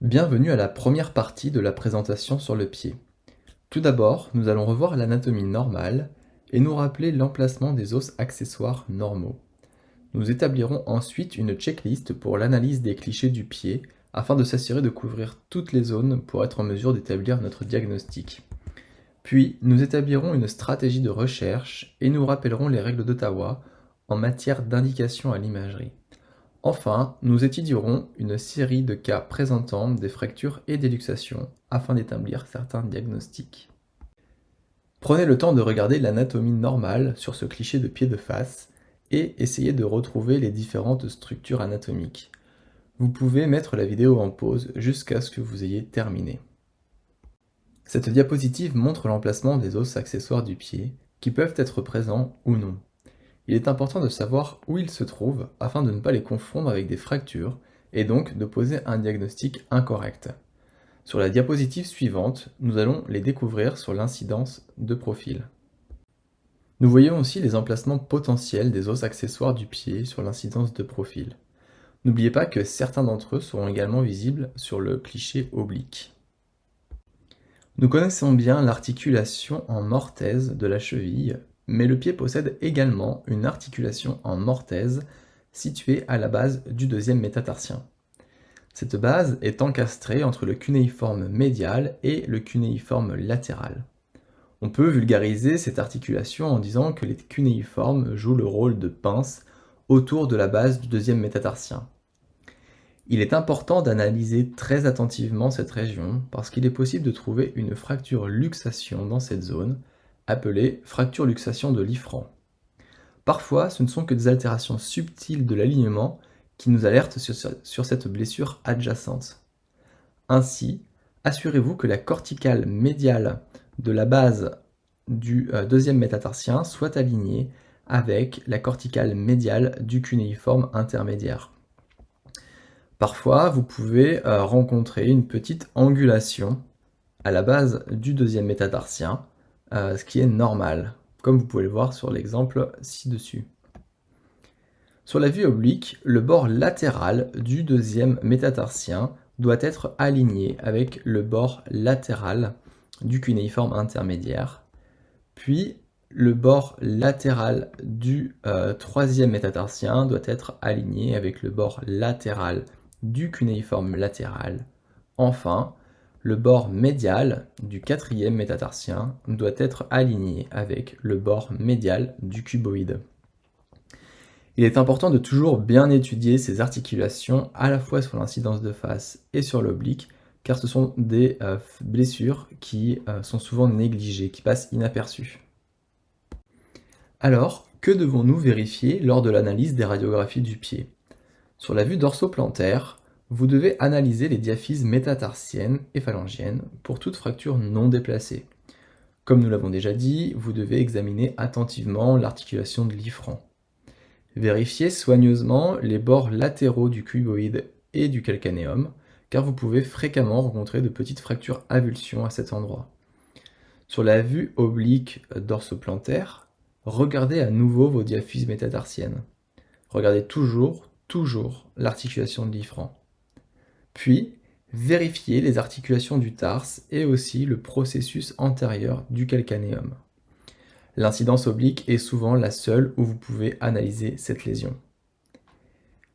Bienvenue à la première partie de la présentation sur le pied. Tout d'abord, nous allons revoir l'anatomie normale et nous rappeler l'emplacement des os accessoires normaux. Nous établirons ensuite une checklist pour l'analyse des clichés du pied afin de s'assurer de couvrir toutes les zones pour être en mesure d'établir notre diagnostic. Puis, nous établirons une stratégie de recherche et nous rappellerons les règles d'Ottawa en matière d'indication à l'imagerie. Enfin, nous étudierons une série de cas présentant des fractures et des luxations afin d'établir certains diagnostics. Prenez le temps de regarder l'anatomie normale sur ce cliché de pied de face et essayez de retrouver les différentes structures anatomiques. Vous pouvez mettre la vidéo en pause jusqu'à ce que vous ayez terminé. Cette diapositive montre l'emplacement des os accessoires du pied qui peuvent être présents ou non. Il est important de savoir où ils se trouvent afin de ne pas les confondre avec des fractures et donc de poser un diagnostic incorrect. Sur la diapositive suivante, nous allons les découvrir sur l'incidence de profil. Nous voyons aussi les emplacements potentiels des os accessoires du pied sur l'incidence de profil. N'oubliez pas que certains d'entre eux seront également visibles sur le cliché oblique. Nous connaissons bien l'articulation en mortaise de la cheville, mais le pied possède également une articulation en mortaise située à la base du deuxième métatarsien. Cette base est encastrée entre le cunéiforme médial et le cunéiforme latéral. On peut vulgariser cette articulation en disant que les cunéiformes jouent le rôle de pince autour de la base du deuxième métatarsien. Il est important d'analyser très attentivement cette région parce qu'il est possible de trouver une fracture-luxation dans cette zone, appelée fracture-luxation de Liffrand. Parfois, ce ne sont que des altérations subtiles de l'alignement qui nous alertent sur cette blessure adjacente. Ainsi, assurez-vous que la corticale médiale de la base du deuxième métatarsien soit alignée avec la corticale médiale du cunéiforme intermédiaire. Parfois, vous pouvez rencontrer une petite angulation à la base du deuxième métatarsien, ce qui est normal, comme vous pouvez le voir sur l'exemple ci-dessus. Sur la vue oblique, le bord latéral du deuxième métatarsien doit être aligné avec le bord latéral du cunéiforme intermédiaire, puis le bord latéral du troisième métatarsien doit être aligné avec le bord latéral du cunéiforme latéral. Enfin, le bord médial du quatrième métatarsien doit être aligné avec le bord médial du cuboïde. Il est important de toujours bien étudier ces articulations à la fois sur l'incidence de face et sur l'oblique, car ce sont des blessures qui sont souvent négligées, qui passent inaperçues. Alors, que devons-nous vérifier lors de l'analyse des radiographies du pied ? Sur la vue dorsoplantaire, vous devez analyser les diaphyses métatarsiennes et phalangiennes pour toute fracture non déplacée. Comme nous l'avons déjà dit, vous devez examiner attentivement l'articulation de Liffrand. Vérifiez soigneusement les bords latéraux du cuboïde et du calcanéum, car vous pouvez fréquemment rencontrer de petites fractures avulsions à cet endroit. Sur la vue oblique dorsoplantaire, regardez à nouveau vos diaphyses métatarsiennes. Regardez toujours l'articulation de Liffrand. Puis, vérifiez les articulations du tarse et aussi le processus antérieur du calcanéum. L'incidence oblique est souvent la seule où vous pouvez analyser cette lésion.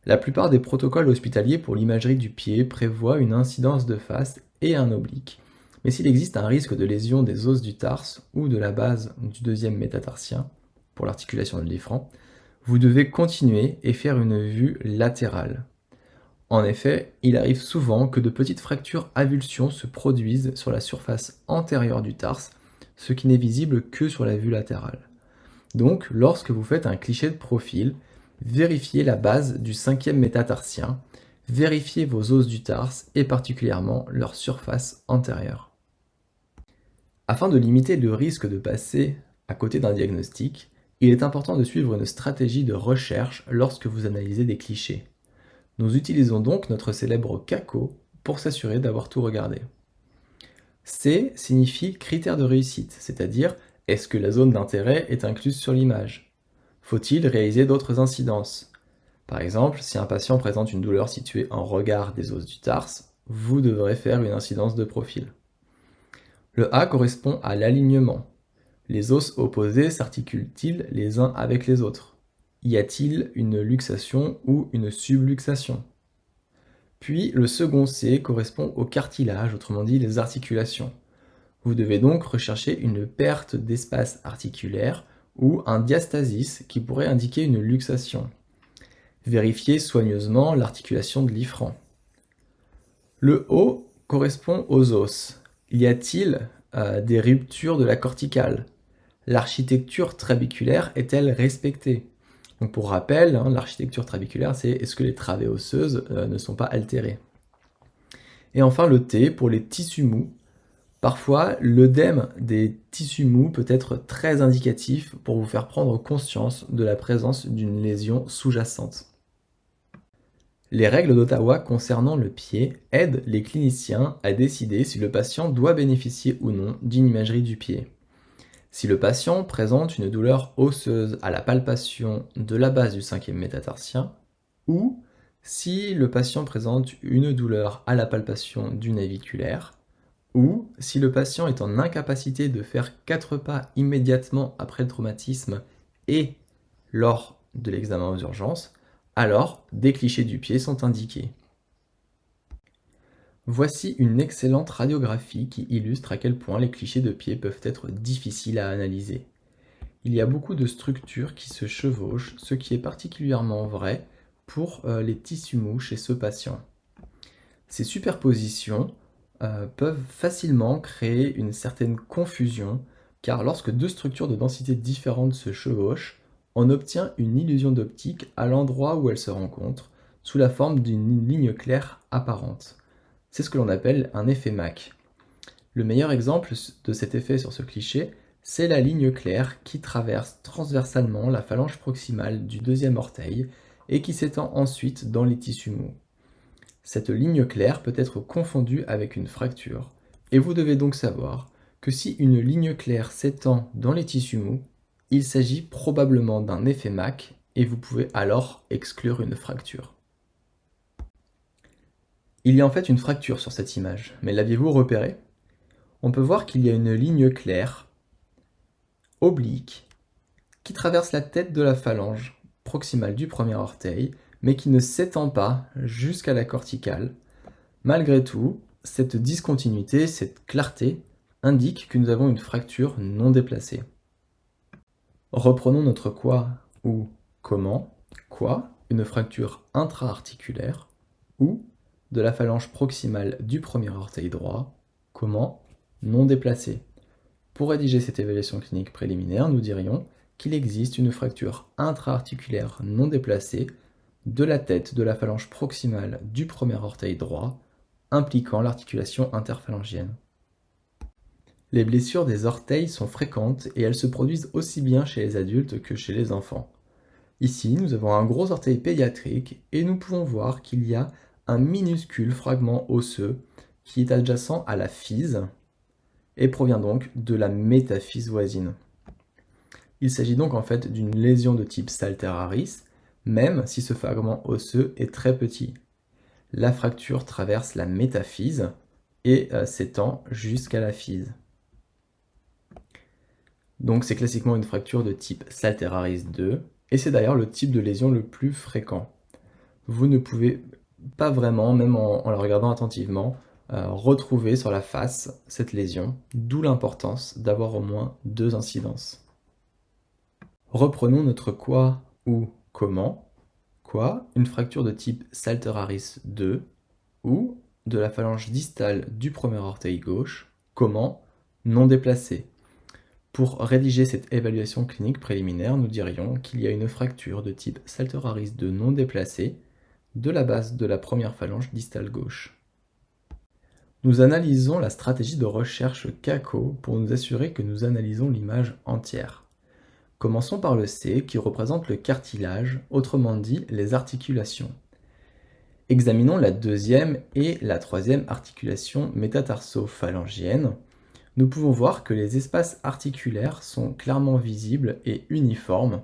La plupart des protocoles hospitaliers pour l'imagerie du pied prévoient une incidence de face et un oblique, mais s'il existe un risque de lésion des os du tarse ou de la base du deuxième métatarsien, pour l'articulation de Liffrand, vous devez continuer et faire une vue latérale. En effet, il arrive souvent que de petites fractures avulsions se produisent sur la surface antérieure du tarse, ce qui n'est visible que sur la vue latérale. Donc, lorsque vous faites un cliché de profil, vérifiez la base du cinquième métatarsien, vérifiez vos os du tarse et particulièrement leur surface antérieure. Afin de limiter le risque de passer à côté d'un diagnostic, il est important de suivre une stratégie de recherche lorsque vous analysez des clichés. Nous utilisons donc notre célèbre CACO pour s'assurer d'avoir tout regardé. C signifie critère de réussite, c'est-à-dire est-ce que la zone d'intérêt est incluse sur l'image ? Faut-il réaliser d'autres incidences ? Par exemple, si un patient présente une douleur située en regard des os du tarse, vous devrez faire une incidence de profil. Le A correspond à l'alignement. Les os opposés s'articulent-ils les uns avec les autres? Y a-t-il une luxation ou une subluxation? Puis le second C correspond au cartilage, autrement dit les articulations. Vous devez donc rechercher une perte d'espace articulaire ou un diastasis qui pourrait indiquer une luxation. Vérifiez soigneusement l'articulation de l'ifran. Le O correspond aux os. Y a-t-il des ruptures de la corticale? L'architecture trabéculaire est-elle respectée? Donc pour rappel, l'architecture trabéculaire, c'est est-ce que les travées osseuses ne sont pas altérées? Et enfin le T pour les tissus mous. Parfois, l'œdème des tissus mous peut être très indicatif pour vous faire prendre conscience de la présence d'une lésion sous-jacente. Les règles d'Ottawa concernant le pied aident les cliniciens à décider si le patient doit bénéficier ou non d'une imagerie du pied. Si le patient présente une douleur osseuse à la palpation de la base du 5e métatarsien, ou si le patient présente une douleur à la palpation du naviculaire, ou si le patient est en incapacité de faire 4 pas immédiatement après le traumatisme et lors de l'examen aux urgences, alors des clichés du pied sont indiqués. Voici une excellente radiographie qui illustre à quel point les clichés de pied peuvent être difficiles à analyser. Il y a beaucoup de structures qui se chevauchent, ce qui est particulièrement vrai pour les tissus mous chez ce patient. Ces superpositions peuvent facilement créer une certaine confusion, car lorsque deux structures de densité différentes se chevauchent, on obtient une illusion d'optique à l'endroit où elles se rencontrent, sous la forme d'une ligne claire apparente. C'est ce que l'on appelle un effet Mach. Le meilleur exemple de cet effet sur ce cliché, c'est la ligne claire qui traverse transversalement la phalange proximale du deuxième orteil et qui s'étend ensuite dans les tissus mous. Cette ligne claire peut être confondue avec une fracture, et vous devez donc savoir que si une ligne claire s'étend dans les tissus mous, il s'agit probablement d'un effet Mach, et vous pouvez alors exclure une fracture. Il y a en fait une fracture sur cette image, mais l'aviez-vous repérée? On peut voir qu'il y a une ligne claire, oblique, qui traverse la tête de la phalange proximale du premier orteil, mais qui ne s'étend pas jusqu'à la corticale. Malgré tout, cette discontinuité, cette clarté, indique que nous avons une fracture non déplacée. Reprenons notre quoi ou comment. Quoi, une fracture intra-articulaire, ou de la phalange proximale du premier orteil droit. Comment, non déplacée. Pour rédiger cette évaluation clinique préliminaire, nous dirions qu'il existe une fracture intra-articulaire non déplacée de la tête de la phalange proximale du premier orteil droit, impliquant l'articulation interphalangienne. Les blessures des orteils sont fréquentes et elles se produisent aussi bien chez les adultes que chez les enfants. Ici, nous avons un gros orteil pédiatrique et nous pouvons voir qu'il y a un minuscule fragment osseux qui est adjacent à la physe et provient donc de la métaphyse voisine. Il s'agit donc en fait d'une lésion de type salteraris, même si ce fragment osseux est très petit. La fracture traverse la métaphyse et s'étend jusqu'à la physe. Donc c'est classiquement une fracture de type salteraris 2, et c'est d'ailleurs le type de lésion le plus fréquent. Vous ne pouvez pas vraiment, même en la regardant attentivement, retrouver sur la face cette lésion, d'où l'importance d'avoir au moins 2 incidences. Reprenons notre quoi ou comment. Quoi, une fracture de type salteraris 2 ou de la phalange distale du premier orteil gauche. Comment, non déplacée. Pour rédiger cette évaluation clinique préliminaire, nous dirions qu'il y a une fracture de type salteraris 2 non déplacée de la base de la première phalange distale gauche. Nous analysons la stratégie de recherche CACO pour nous assurer que nous analysons l'image entière. Commençons par le C qui représente le cartilage, autrement dit les articulations. Examinons la deuxième et la troisième articulation métatarso-phalangienne. Nous pouvons voir que les espaces articulaires sont clairement visibles et uniformes.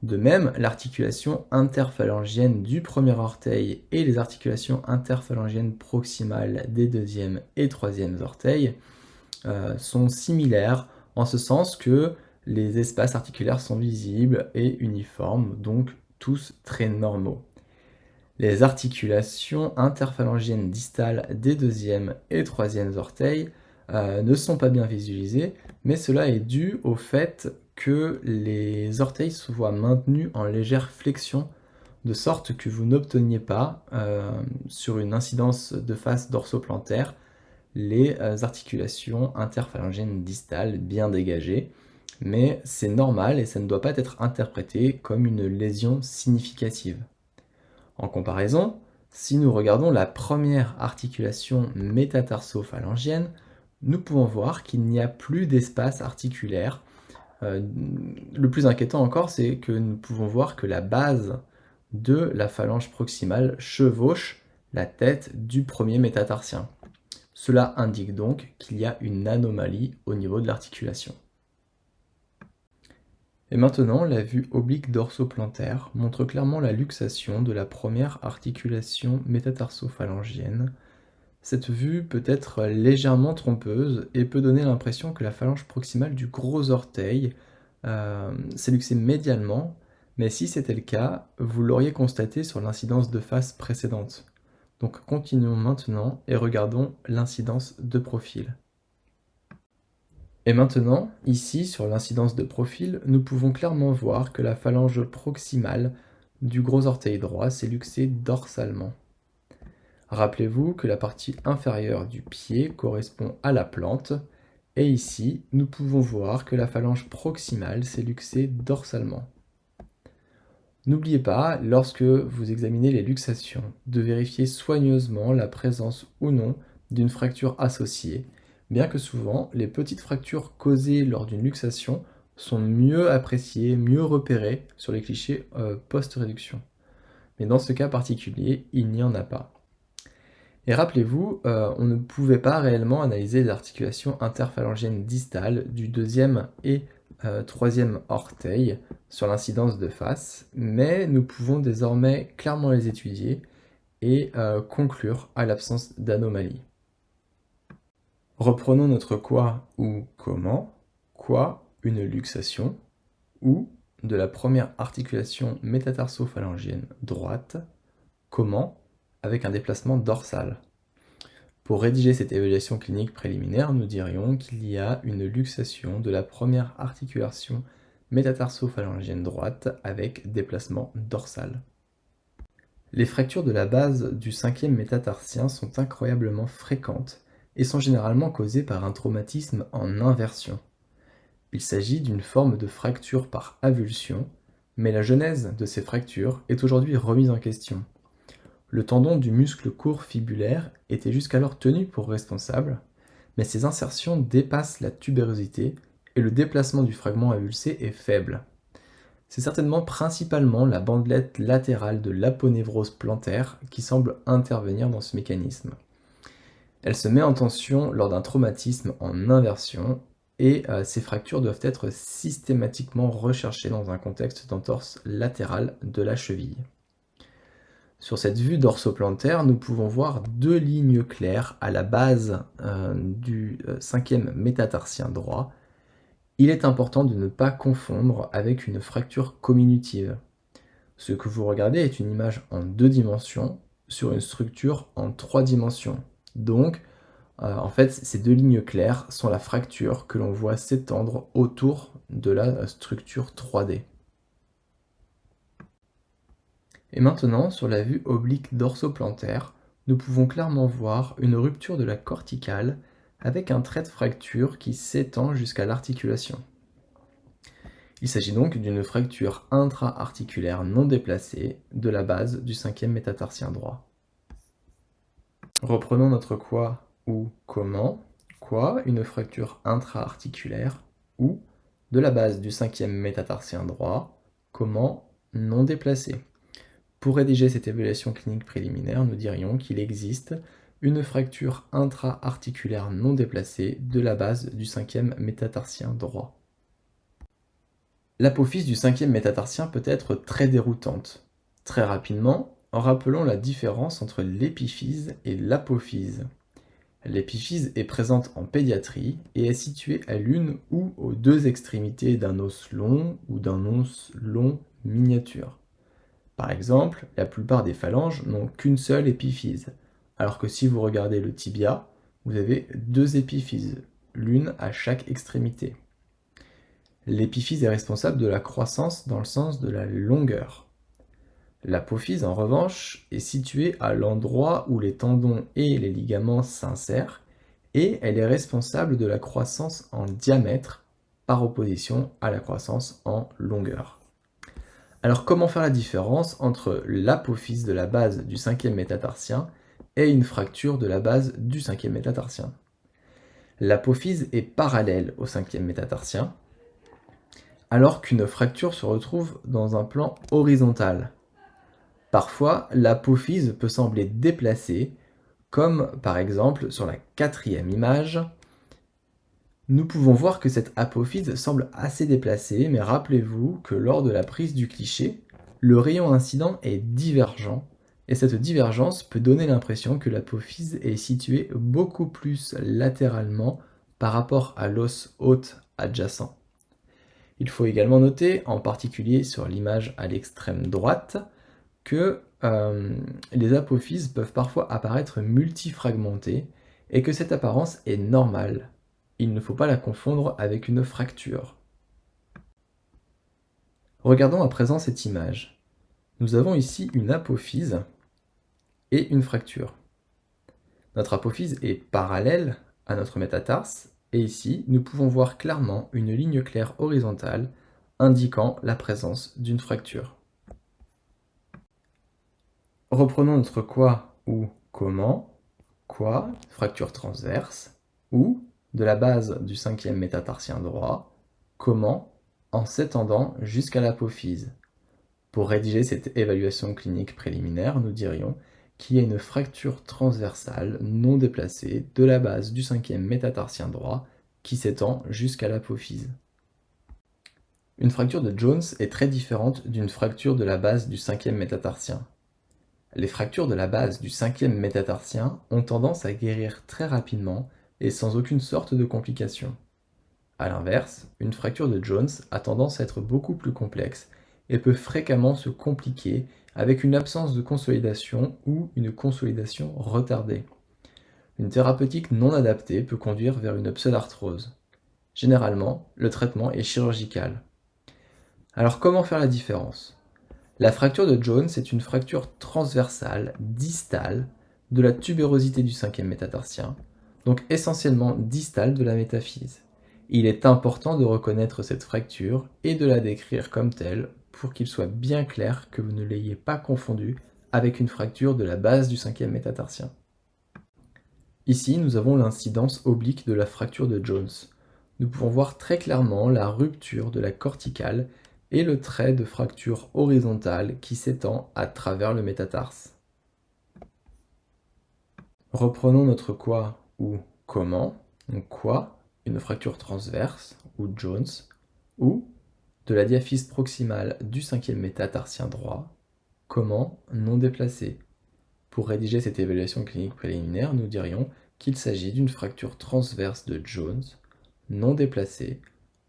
De même, l'articulation interphalangienne du premier orteil et les articulations interphalangiennes proximales des deuxième et troisième orteils sont similaires en ce sens que les espaces articulaires sont visibles et uniformes, donc tous très normaux. Les articulations interphalangiennes distales des deuxième et troisième orteils ne sont pas bien visualisées, mais cela est dû au fait que les orteils se voient maintenus en légère flexion, de sorte que vous n'obteniez pas, sur une incidence de face dorsoplantaire, les articulations interphalangiennes distales bien dégagées, mais c'est normal et ça ne doit pas être interprété comme une lésion significative. En comparaison, si nous regardons la première articulation métatarsophalangienne, nous pouvons voir qu'il n'y a plus d'espace articulaire. Le plus inquiétant encore, c'est que nous pouvons voir que la base de la phalange proximale chevauche la tête du premier métatarsien. Cela indique donc qu'il y a une anomalie au niveau de l'articulation. Et maintenant, la vue oblique dorsoplantaire montre clairement la luxation de la première articulation métatarsophalangienne. Cette vue peut être légèrement trompeuse et peut donner l'impression que la phalange proximale du gros orteil s'est luxée médialement, mais si c'était le cas, vous l'auriez constaté sur l'incidence de face précédente. Donc continuons maintenant et regardons l'incidence de profil. Et maintenant, ici, sur l'incidence de profil, nous pouvons clairement voir que la phalange proximale du gros orteil droit s'est luxée dorsalement. Rappelez-vous que la partie inférieure du pied correspond à la plante, et ici, nous pouvons voir que la phalange proximale s'est luxée dorsalement. N'oubliez pas, lorsque vous examinez les luxations, de vérifier soigneusement la présence ou non d'une fracture associée, bien que souvent, les petites fractures causées lors d'une luxation sont mieux appréciées, mieux repérées sur les clichés post-réduction. Mais dans ce cas particulier, il n'y en a pas. Et rappelez-vous, on ne pouvait pas réellement analyser les articulations interphalangiennes distales du deuxième et troisième orteil sur l'incidence de face, mais nous pouvons désormais clairement les étudier et conclure à l'absence d'anomalie. Reprenons notre quoi ou comment. Quoi, une luxation, ou de la première articulation métatarsophalangienne droite. Comment, avec un déplacement dorsal. Pour rédiger cette évaluation clinique préliminaire, nous dirions qu'il y a une luxation de la première articulation métatarsophalangienne droite avec déplacement dorsal. Les fractures de la base du cinquième métatarsien sont incroyablement fréquentes et sont généralement causées par un traumatisme en inversion. Il s'agit d'une forme de fracture par avulsion, mais la genèse de ces fractures est aujourd'hui remise en question. Le tendon du muscle court fibulaire était jusqu'alors tenu pour responsable, mais ces insertions dépassent la tubérosité et le déplacement du fragment avulsé est faible. C'est certainement principalement la bandelette latérale de l'aponévrose plantaire qui semble intervenir dans ce mécanisme. Elle se met en tension lors d'un traumatisme en inversion et ces fractures doivent être systématiquement recherchées dans un contexte d'entorse latérale de la cheville. Sur cette vue dorsoplantaire, nous pouvons voir deux lignes claires à la base du cinquième métatarsien droit. Il est important de ne pas confondre avec une fracture comminutive. Ce que vous regardez est une image en 2 dimensions sur une structure en 3 dimensions. Donc, en fait, ces deux lignes claires sont la fracture que l'on voit s'étendre autour de la structure 3D. Et maintenant, sur la vue oblique dorsoplantaire, nous pouvons clairement voir une rupture de la corticale avec un trait de fracture qui s'étend jusqu'à l'articulation. Il s'agit donc d'une fracture intra-articulaire non déplacée de la base du cinquième métatarsien droit. Reprenons notre quoi ou comment. Quoi, une fracture intra-articulaire ou de la base du cinquième métatarsien droit. Comment, non déplacée. Pour rédiger cette évaluation clinique préliminaire, nous dirions qu'il existe une fracture intra-articulaire non déplacée de la base du cinquième métatarsien droit. L'apophyse du cinquième métatarsien peut être très déroutante. Très rapidement, rappelons la différence entre l'épiphyse et l'apophyse. L'épiphyse est présente en pédiatrie et est située à l'une ou aux deux extrémités d'un os long ou d'un os long miniature. Par exemple, la plupart des phalanges n'ont qu'une seule épiphyse, alors que si vous regardez le tibia, vous avez deux épiphyses, l'une à chaque extrémité. L'épiphyse est responsable de la croissance dans le sens de la longueur. L'apophyse, en revanche, est située à l'endroit où les tendons et les ligaments s'insèrent, et elle est responsable de la croissance en diamètre, par opposition à la croissance en longueur. Alors comment faire la différence entre l'apophyse de la base du cinquième métatarsien et une fracture de la base du cinquième métatarsien? L'apophyse est parallèle au cinquième métatarsien, alors qu'une fracture se retrouve dans un plan horizontal. Parfois, l'apophyse peut sembler déplacée, comme par exemple sur la quatrième image. Nous pouvons voir que cette apophyse semble assez déplacée, mais rappelez-vous que lors de la prise du cliché, le rayon incident est divergent, et cette divergence peut donner l'impression que l'apophyse est située beaucoup plus latéralement par rapport à l'os hôte adjacent. Il faut également noter, en particulier sur l'image à l'extrême droite, que les apophyses peuvent parfois apparaître multifragmentées et que cette apparence est normale. Il ne faut pas la confondre avec une fracture. Regardons à présent cette image. Nous avons ici une apophyse et une fracture. Notre apophyse est parallèle à notre métatarse, et ici, nous pouvons voir clairement une ligne claire horizontale indiquant la présence d'une fracture. Reprenons notre quoi ou comment, quoi, fracture transverse, ou, de la base du cinquième métatarsien droit, comment, en s'étendant jusqu'à l'apophyse. Pour rédiger cette évaluation clinique préliminaire, nous dirions qu'il y a une fracture transversale non déplacée de la base du cinquième métatarsien droit qui s'étend jusqu'à l'apophyse. Une fracture de Jones est très différente d'une fracture de la base du cinquième métatarsien. Les fractures de la base du cinquième métatarsien ont tendance à guérir très rapidement et sans aucune sorte de complication. A l'inverse, une fracture de Jones a tendance à être beaucoup plus complexe et peut fréquemment se compliquer avec une absence de consolidation ou une consolidation retardée. Une thérapeutique non adaptée peut conduire vers une pseudarthrose. Généralement, le traitement est chirurgical. Alors comment faire la différence? La fracture de Jones est une fracture transversale, distale, de la tubérosité du cinquième métatarsien, donc essentiellement distale de la métaphyse. Il est important de reconnaître cette fracture et de la décrire comme telle pour qu'il soit bien clair que vous ne l'ayez pas confondue avec une fracture de la base du cinquième métatarsien. Ici, nous avons l'incidence oblique de la fracture de Jones. Nous pouvons voir très clairement la rupture de la corticale et le trait de fracture horizontale qui s'étend à travers le métatarse. Reprenons notre quoi ou comment. Donc quoi, une fracture transverse ou Jones, ou de la diaphyse proximale du cinquième métatarsien droit. Comment, non déplacé. Pour rédiger cette évaluation clinique préliminaire, nous dirions qu'il s'agit d'une fracture transverse de Jones, non déplacée,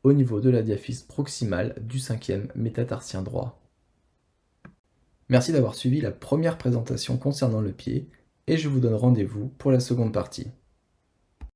au niveau de la diaphyse proximale du cinquième métatarsien droit. Merci d'avoir suivi la première présentation concernant le pied, et je vous donne rendez-vous pour la seconde partie.